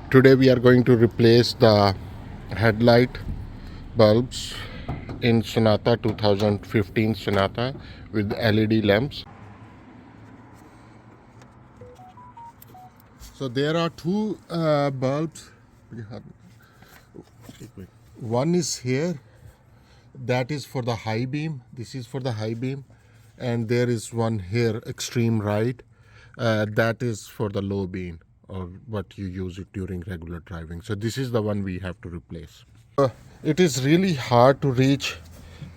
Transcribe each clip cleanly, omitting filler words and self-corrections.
Today we are going to replace the headlight bulbs in Sonata 2015 Sonata with LED lamps. So there are two bulbs. One is here, that is for the high beam. This is for the high beam, and there is one here, extreme right, that is for the low beam, or what you use it during regular driving. So this is the one we have to replace. It is really hard to reach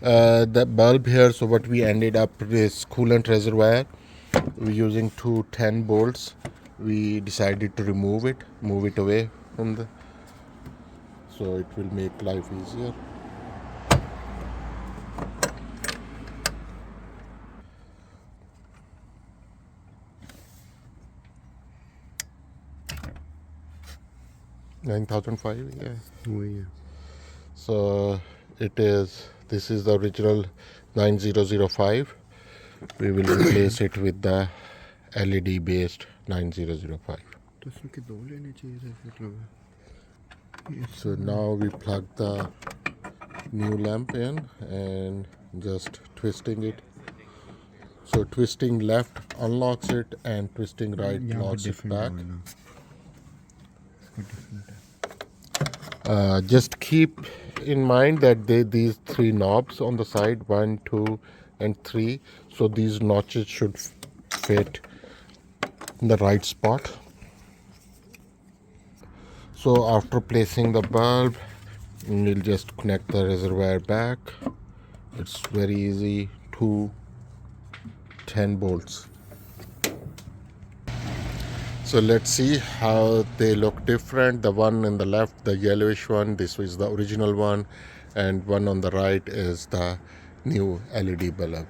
the bulb here, so what we ended up is coolant reservoir. We're using two 10 bolts. We decided to move it away from the, so it will make life easier. $9,500, yeah. Oh, yeah. So this is the original 9005. We will replace it with the LED based 9005. तो इसमें के दो लेने चाहिए थे मतलब So now we plug the new lamp in and just twisting it. So twisting left unlocks it and twisting right locks it back. Just keep in mind that these three knobs on the side, 1, 2 and 3, so these notches should fit in the right spot. So after placing the bulb, we'll just connect the reservoir back. It's very easy. 2 10 bolts. So let's see how they look different. The one in the left, the yellowish one, this is the original one, and one on the right is the new LED bulb.